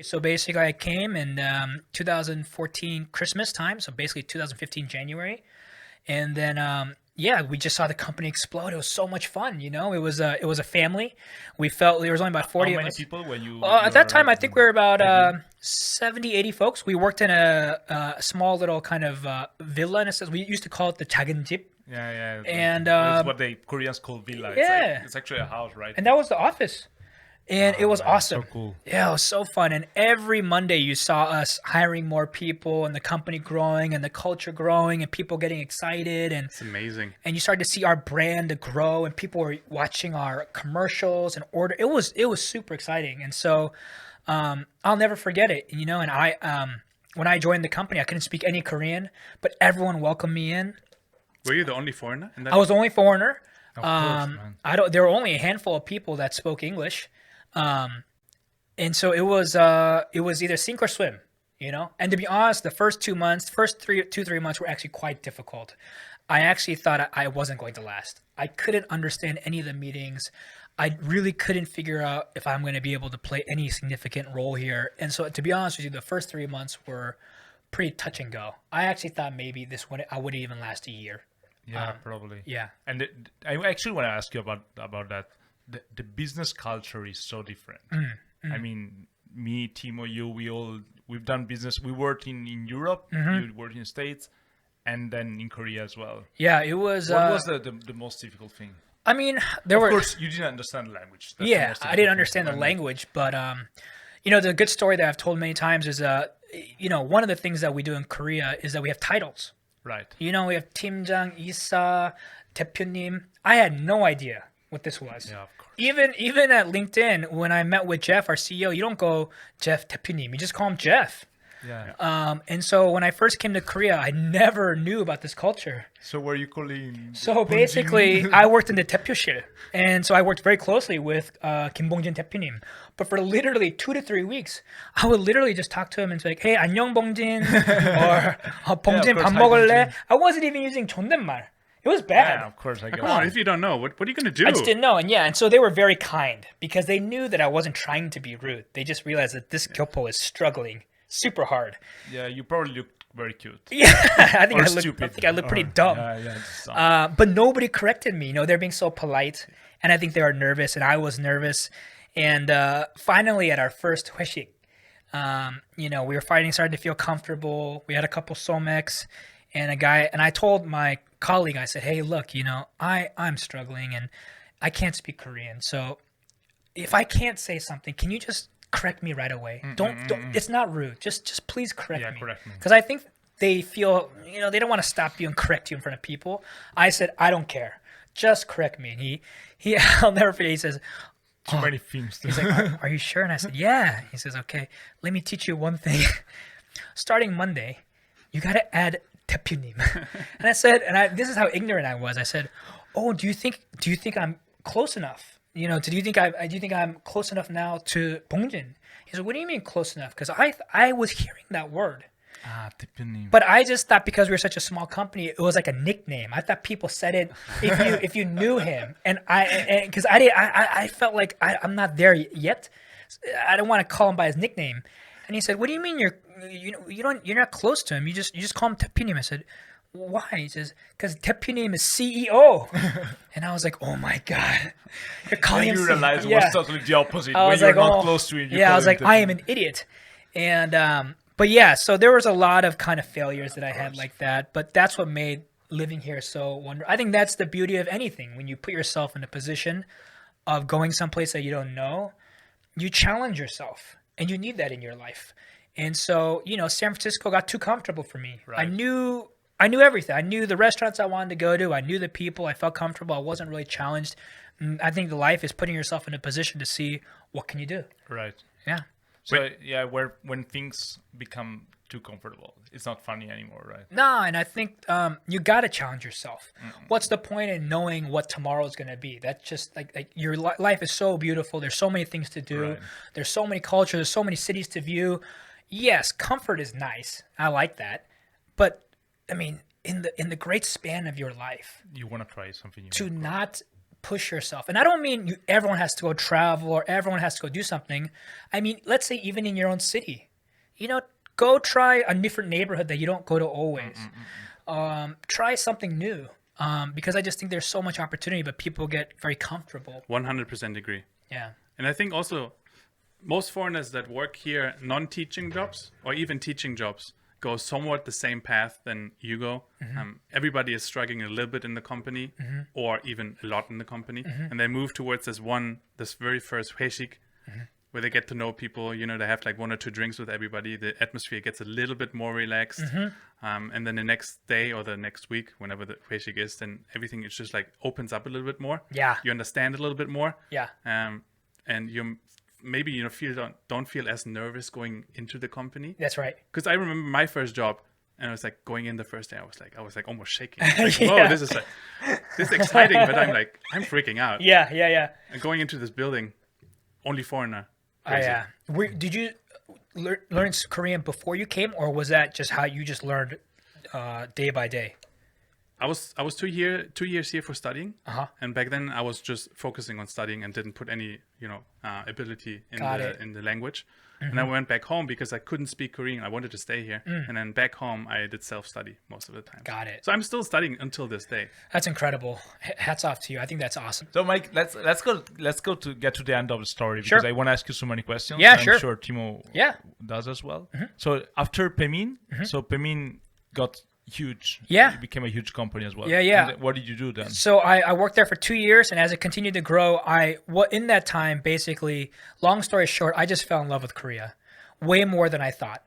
So basically, I came in 2014 Christmas time. So basically, 2015 January, and then yeah, we just saw the company explode. It was so much fun. It was a family. We felt there was only about How 40 of many us. people when you At that time, I arrived think in we were about maybe? 70, 80 folks. We worked in a small little kind of villa, and it says we used to call it the 작은 집. Yeah, yeah. And It's what they Koreans call villa. yeah, It's actually a house, right? and that was the office. And it Oh was man, so awesome. cool. Yeah, it was so fun. And every Monday you saw us hiring more people and the company growing and the culture growing and people getting excited It's amazing. and you started to see our brand grow and people were watching our commercials and order. It was super exciting. And so I'll never forget it. And I when I joined the company, I couldn't speak any Korean, but everyone welcomed me in. Were you the only foreigner in that? I was the only foreigner. Of course, man. I don't. There were only a handful of people that spoke English, and so it was either sink or swim, And to be honest, the first 2 months, first 3 months were actually quite difficult. I actually thought I wasn't going to last. I couldn't understand any of the meetings. I really couldn't figure out if I'm going to be able to play any significant role here. And so, to be honest with you, the first 3 months were pretty touch and go. I actually thought maybe I wouldn't even last a year. Yeah, probably. Yeah. And I actually want to ask you about that. The business culture is so different. I mean, me, Timo, you, we've done business. We worked in Europe. You worked in the States, and then in Korea as well. Yeah, it was. What was the most difficult thing? I mean, there Of were. course, you didn't understand the language. That's the Yeah, most I difficult didn't thing understand to the learn. language, but the good story that I've told many times is one of the things that we do in Korea is that we have titles. Right. We have 팀장, 이사, 대표님. I had no idea what this was. Yeah, of course. Even at LinkedIn, when I met with Jeff, our CEO, you don't go Jeff 대표님. You just call him Jeff. Yeah. And so when I first came to Korea, I never knew about this culture. So were you calling? So basically, I worked in the 대표실, and so I worked very closely with 김봉진 대표님. But for literally 2 to 3 weeks, I would literally just talk to him and say, like, "Hey, 안녕 봉진," or "봉진 course, 밥 hi, 먹을래?" 봉진. I wasn't even using 존댓말. It was Yeah, bad. of course. I get Come on, it. if you don't know, what are you gonna do? I just didn't know, and so they were very kind because they knew that I wasn't trying to be rude. They just realized that this kyopo is struggling super hard. Yeah, you probably looked very cute. Yeah, I think Or I look. stupid. I think I look pretty Or- dumb. Yeah, yeah. Just, But nobody corrected me. They're being so polite, and I think they were nervous, and I was nervous. And finally, at our first 회식, we were starting to feel comfortable. We had a couple somex, and I told my colleague, I said, "Hey, look, I'm struggling, and I can't speak Korean. So if I can't say something, can you just correct me right away? Don't. It's not rude. Just please correct Yeah, me. correct me. Because I think they feel, they don't want to stop you and correct you in front of people. I said, I don't care. Just correct me. And he I'll never forget. He says, too many things. he's like, are you sure? And I said, yeah. He says, okay, let me teach you one thing. Starting Monday, you got to add 대표님. And I said, this is how ignorant I was. I said, oh, do you think I'm close enough? Do you think I'm close enough now to 봉진? He said, what do you mean close enough? Because I was hearing that word. 대표님. But I just thought because we were such a small company, it was like a nickname. I thought people said it if you knew him, and because I felt like I'm not there yet. I don't want to call him by his nickname. And he said, "What do you mean you're not close to him? You just call him 대표님." I said, "Why?" He says, "Because 대표님 is CEO." And I was like, "Oh my god, you're calling And him you realize it yeah. was totally the opposite. I When was you're like, not oh, close to it, you yeah, I call was him like, I am 대표님. an idiot. And but yeah, so there was a lot of kind of failures that I had like that, but that's what made living here so wonderful. I think that's the beauty of anything. When you put yourself in a position of going someplace that you don't know, you challenge yourself, and you need that in your life. And so, San Francisco got too comfortable for me. Right. I knew everything. I knew the restaurants I wanted to go to. I knew the people. I felt comfortable. I wasn't really challenged. I think the life is putting yourself in a position to see what can you do. Right. Yeah. So yeah, when things become too comfortable, it's not funny anymore, right? No, and I think you got to challenge yourself. What's the point in knowing what tomorrow is going to be? That's just like your life is so beautiful. There's so many things to do. Right. There's so many cultures. There's so many cities to view. Yes, comfort is nice. I like that. But I mean, in the great span of your life, You want to try something new. to not push yourself. And I don't mean everyone has to go travel or everyone has to go do something. I mean, let's say even in your own city, go try a different neighborhood that you don't go to always. Try something new. Because I just think there's so much opportunity, but people get very comfortable. 100% agree. Yeah. And I think also most foreigners that work here, non-teaching jobs or even teaching jobs, go somewhat the same path than you go. Everybody is struggling a little bit in the company or even a lot in the company. And they move towards this very first 회식, where they get to know people. They have like 1 or 2 drinks with everybody. The atmosphere gets a little bit more relaxed. And then the next day or the next week, whenever the 회식 is, then everything is just like opens up a little bit more. Yeah. You understand a little bit more. Yeah. And you maybe don't feel as nervous going into the company. That's right. Because I remember my first job, and I was like going in the first day, I was like almost shaking. Like, Yeah. whoa, this is exciting, but I'm freaking out. Yeah. And going into this building, only foreigner. Yeah. Did you learn Korean before you came, or was that just how you just learned day by day? I was 2 years here for studying, Uh-huh. and back then I was just focusing on studying and didn't put any ability in Got it. in the language. And I went back home because I couldn't speak Korean. I wanted to stay here, and then back home I did self-study most of the time. Got it. So I'm still studying until this day. That's incredible. Hats off to you. I think that's awesome. So Mike, let's go to get to the end of the story because Sure. I want to ask you so many questions. Yeah, I'm sure. sure Timo Yeah. does as well. So after Pemin, so Pemin got huge. Yeah. It became a huge company as well. Yeah. And what did you do then? So I worked there for 2 years, and as it continued to grow, in that time, basically, long story short, I just fell in love with Korea, way more than I thought.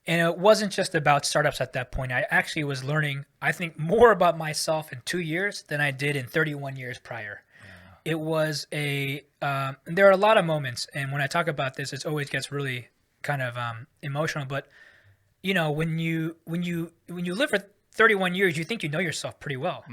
And it wasn't just about startups at that point. I actually was learning, I think, more about myself in 2 years than I did in 31 years prior. Yeah. It was there are a lot of moments, and when I talk about this, it always gets really kind of emotional. But when you live for 31 years, you think you know yourself pretty well.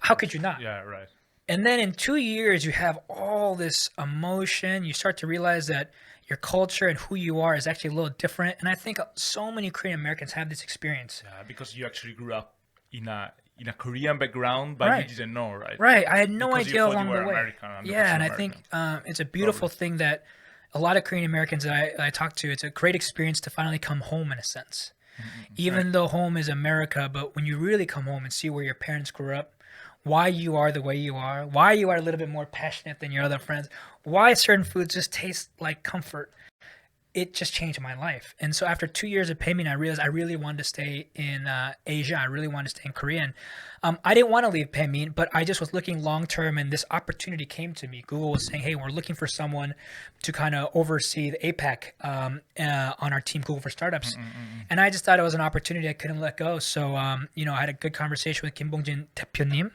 How could you not? Yeah, right. And then in 2 years, you have all this emotion. You start to realize that your culture and who you are is actually a little different. And I think so many Korean Americans have this experience. Yeah, because you actually grew up in a Korean background, but Right. you didn't know, right? Right. I had no Because you idea thought you along were the way. American, 100% Yeah, and I think American. it's a beautiful thing that a lot of Korean Americans that I talk to, it's a great experience to finally come home in a sense. Even though home is America, but when you really come home and see where your parents grew up, why you are the way you are, why you are a little bit more passionate than your other friends, why certain foods just taste like comfort, it just changed my life. And so after 2 years of Paymin, I realized I really wanted to stay in Asia. I really wanted to stay in Korea. I didn't want to leave Paymin, but I just was looking long term, and this opportunity came to me. Google was saying, hey, we're looking for someone to kind of oversee the APAC on our team, Google for Startups. And I just thought it was an opportunity I couldn't let go. So, I had a good conversation with Kim Bongjin 대표님,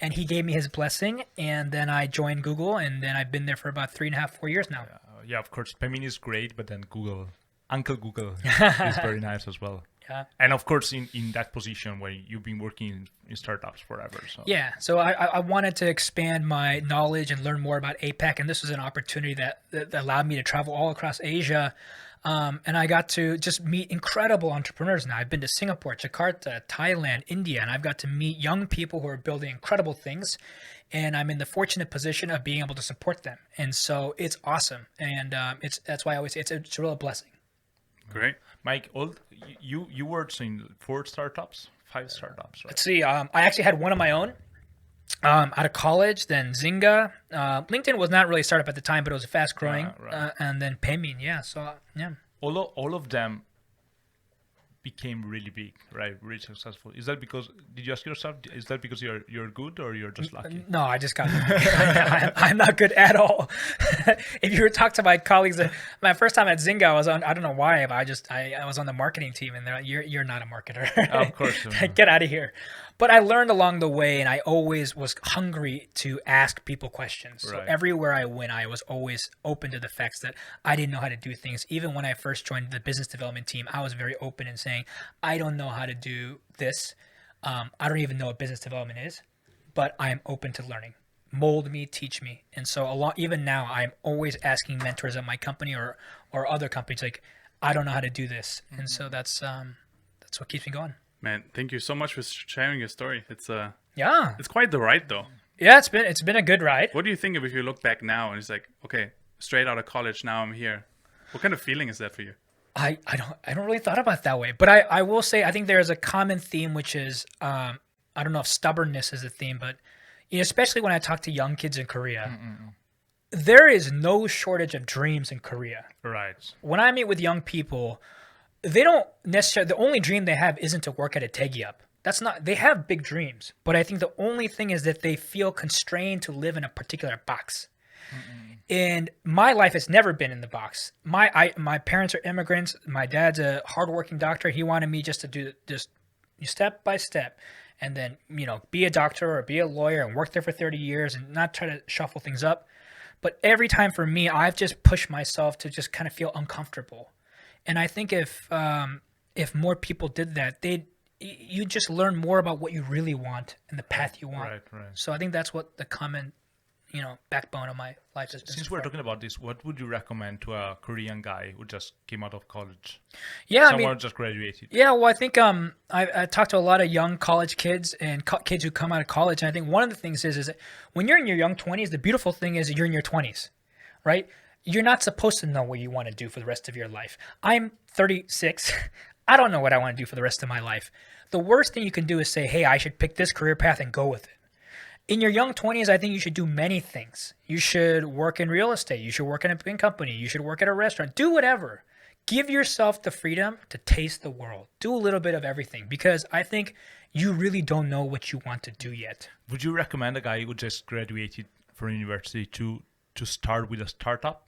and he gave me his blessing. And then I joined Google, and then I've been there for about 3.5, 4 years now. Yeah, of course, Pemin is great, but then Uncle Google is very nice as well. Yeah. And of course, in that position where you've been working in startups forever. So Yeah, so I wanted to expand my knowledge and learn more about APAC, and this was an opportunity that allowed me to travel all across Asia. And I got to just meet incredible entrepreneurs now. I've been to Singapore, Jakarta, Thailand, India, and I've got to meet young people who are building incredible things. And I'm in the fortunate position of being able to support them. And so it's awesome. And that's why I always say it's a real blessing. Great. Mike, you worked in 4 startups, 5 startups, right? Let's see. I actually had one of my own out of college, then Zynga. LinkedIn was not really a startup at the time, but it was fast growing. Right. And then Paymin, yeah. So, yeah. All of them became really big, right? Really successful. Is that because, did you ask yourself, is that because you're good or you're just lucky? No, I just got I'm not good at all. If you were to talk to my colleagues, my first time at Zynga, I don't know why, but I was on the marketing team, and they're like, you're not a marketer. Of course. Get out of here. But I learned along the way, and I always was hungry to ask people questions. So Right. everywhere I went, I was always open to the facts that I didn't know how to do things. Even when I first joined the business development team, I was very open in saying, I don't know how to do this. I don't even know what business development is, but I am open to learning. Mold me, teach me. And so even now, I'm always asking mentors at my company or other companies, like, I don't know how to do this. And so that's what keeps me going. Man, thank you so much for sharing your story. It's Yeah. it's quite the ride though. Yeah, it's been a good ride. What do you think of if you look back now and it's like, okay, straight out of college, now I'm here? What kind of feeling is that for you? I don't really thought about it that way, but I will say I think there's a common theme, which is I don't know if stubbornness is a theme, but especially when I talk to young kids in Korea, there is no shortage of dreams in Korea. Right. When I meet with young people, they don't necessarily, the only dream they have isn't to work at a Taegyeop. That's not, they have big dreams, but I think the only thing is that they feel constrained to live in a particular box. And my life has never been in the box. My parents are immigrants. My dad's a hardworking doctor. He wanted me just to do just step by step, and then be a doctor or be a lawyer and work there for 30 years and not try to shuffle things up. But every time for me, I've just pushed myself to just kind of feel uncomfortable. And I think if more people did that, you just learn more about what you really want and the path you want. Right. So I think that's what the common backbone of my life has been. Since we're talking about this, what would you recommend to a Korean guy who just came out of college? Yeah, Someone who just graduated. Yeah, well, I think I talked to a lot of young college kids and kids who come out of college, and I think one of the things is that when you're in your young 20s, the beautiful thing is you're in your 20s, right? You're not supposed to know what you want to do for the rest of your life. I'm 36. I don't know what I want to do for the rest of my life. The worst thing you can do is say, hey, I should pick this career path and go with it. In your young 20s, I think you should do many things. You should work in real estate. You should work in a big company. You should work at a restaurant. Do whatever. Give yourself the freedom to taste the world. Do a little bit of everything, because I think you really don't know what you want to do yet. Would you recommend a guy who just graduated from university to start with a startup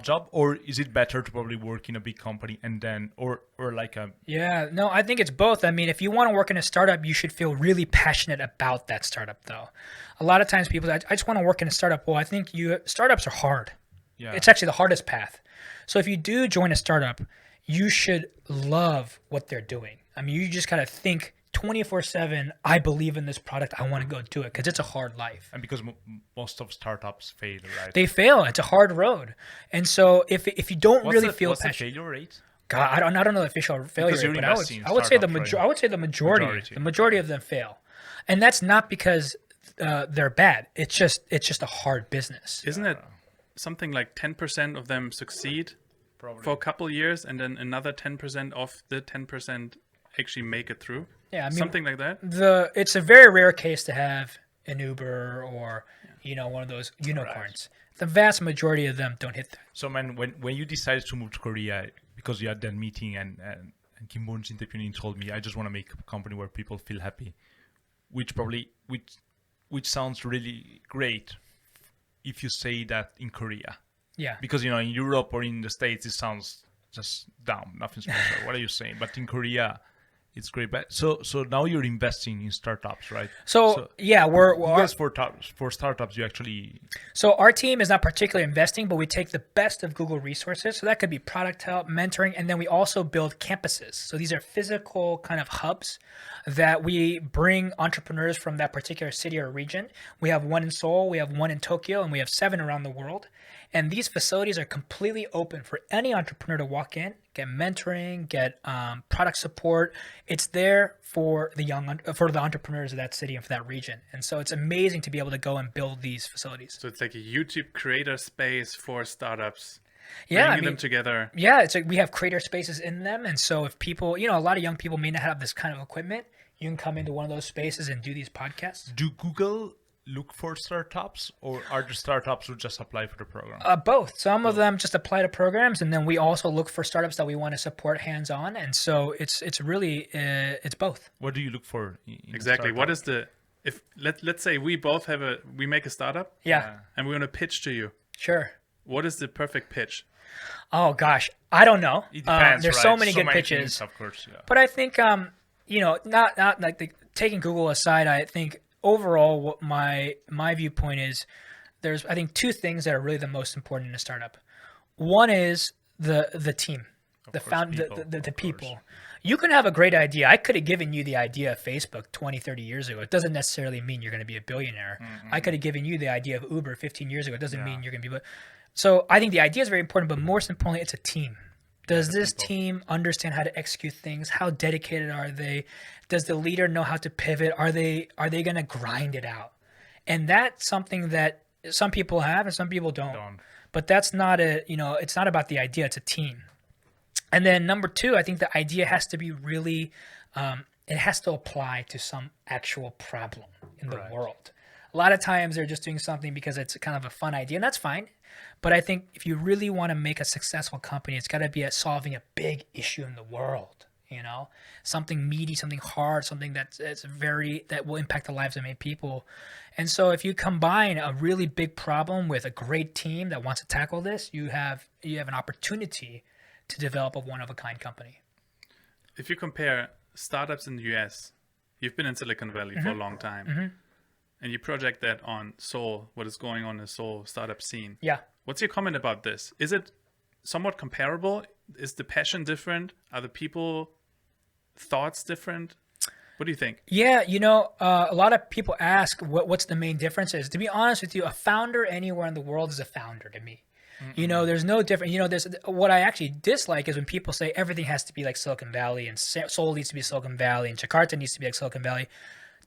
job, or is it better to probably work in a big company and then or like a Yeah, no, I think it's both. I mean, if you want to work in a startup, you should feel really passionate about that startup, though. A lot of times people, I just want to work in a startup. Well, I think startups are hard. Yeah. It's actually the hardest path. So if you do join a startup, you should love what they're doing. I mean, you just got to think 24/7, I believe in this product, I want to go do it, because it's a hard life. And because most of startups fail, right? They fail. It's a hard road. And so if you don't really feel what's passionate, the failure rate? God, I don't know the official failure Because you're rate, but investing in I would say startups, right? I would say the majority of them fail. And that's not because they're bad. It's just a hard business. Isn't it something like 10% of them succeed Probably. for a couple years, and then another 10% of the 10% actually make it through? Yeah, I mean, Something like that? It's a very rare case to have an Uber or one of those unicorns. Right. The vast majority of them don't hit that. So, man, when you decided to move to Korea, because you had that meeting and Kim Boon's interviewing told me, I just want to make a company where people feel happy, which sounds really great if you say that in Korea. Yeah. Because, in Europe or in the States, it sounds just dumb, nothing special. What are you saying? But in Korea, it's great. But so now you're investing in startups, right? So yeah, for startups, you actually. So our team is not particularly investing, but we take the best of Google resources. So that could be product help, mentoring, and then we also build campuses. So these are physical kind of hubs that we bring entrepreneurs from that particular city or region. We have one in Seoul, we have one in Tokyo, and we have 7 around the world. And these facilities are completely open for any entrepreneur to walk in, get mentoring, get product support. It's there for the entrepreneurs of that city and for that region. And so it's amazing to be able to go and build these facilities. So it's like a YouTube creator space for startups. Yeah, bringing them together. Yeah, it's like we have creator spaces in them. And so if people, a lot of young people may not have this kind of equipment, you can come into one of those spaces and do these podcasts. Do Google look for startups, or are the startups who just apply for the program? Both. Some of them just apply to programs, and then we also look for startups that we want to support hands-on. And so it's really it's both. What do you look for? Exactly. What is let's say we both we make a startup? Yeah. And we want to pitch to you. Sure. What is the perfect pitch? Oh gosh, I don't know. It depends, there's right? so many good pitches, things, of course. Yeah. But I think not like taking Google aside, I think overall what my viewpoint is, there's I think 2 things that are really the most important in a startup. One is the team, the people. You can have a great idea. I could have given you the idea of Facebook 20, 30 years ago. It doesn't necessarily mean you're going to be a billionaire. Mm-hmm. I could have given you the idea of Uber 15 years ago. It doesn't mean you're going to be. So I think the idea is very important, but most importantly, it's a team. Does this team understand how to execute things? How dedicated are they? Does the leader know how to pivot? Are they going to grind it out? And that's something that some people have and some people don't. But that's not it's not about the idea, it's a team. And then number two, I think the idea has to be really, it has to apply to some actual problem in the world. A lot of times they're just doing something because it's kind of a fun idea, and that's fine. But I think if you really want to make a successful company, it's got to be at solving a big issue in the world, something meaty, something hard, something that will impact the lives of many people. And so if you combine a really big problem with a great team that wants to tackle this, you have an opportunity to develop a one-of-a-kind company. If you compare startups in the US, you've been in Silicon Valley for a long time, and you project that on Seoul, what is going on in the Seoul startup scene. Yeah. What's your comment about this? Is it somewhat comparable? Is the passion different? Are the people thoughts different? What do you think? Yeah, a lot of people ask what's the main difference is. To be honest with you, a founder anywhere in the world is a founder to me. There's no different. There's what I actually dislike is when people say everything has to be like Silicon Valley and Seoul needs to be Silicon Valley and Jakarta needs to be like Silicon Valley.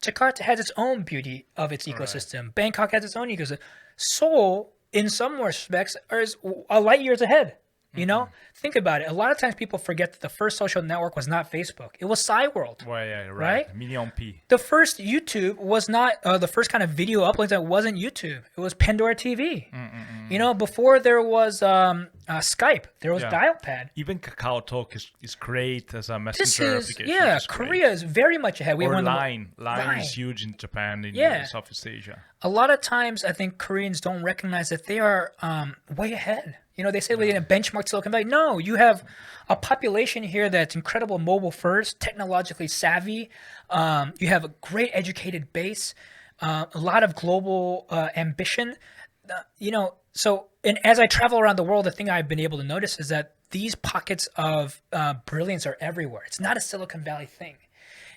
Jakarta has its own beauty of its ecosystem. Right. Bangkok has its own ecosystem. Seoul, in some respects, is a light years ahead. Think about it. A lot of times people forget that the first social network was not Facebook. It was Cyworld. Well, yeah, right. Million P. The first YouTube was not the first kind of video uploads that wasn't YouTube. It was Pandora TV. Before there was Skype, there was Dialpad. Even KakaoTalk is great as a messenger application. Yeah, Korea is very much ahead. Line is huge in Japan, in Southeast Asia. A lot of times, I think Koreans don't recognize that they are way ahead. They say we're in a benchmark Silicon Valley. No, you have a population here that's incredible mobile first, technologically savvy. You have a great educated base, a lot of global ambition. And as I travel around the world, the thing I've been able to notice is that these pockets of brilliance are everywhere. It's not a Silicon Valley thing.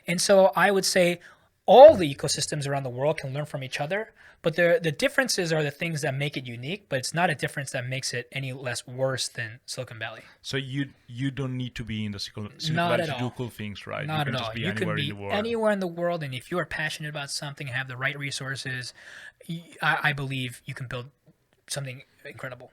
And so I would say all the ecosystems around the world can learn from each other, but the differences are the things that make it unique, but it's not a difference that makes it any less worse than Silicon Valley. So you don't need to be in the Silicon Valley to do cool things, right? Not you can at just all. be You anywhere can be in the world. anywhere in the world, and if you are passionate about something and have the right resources, I believe you can build something incredible.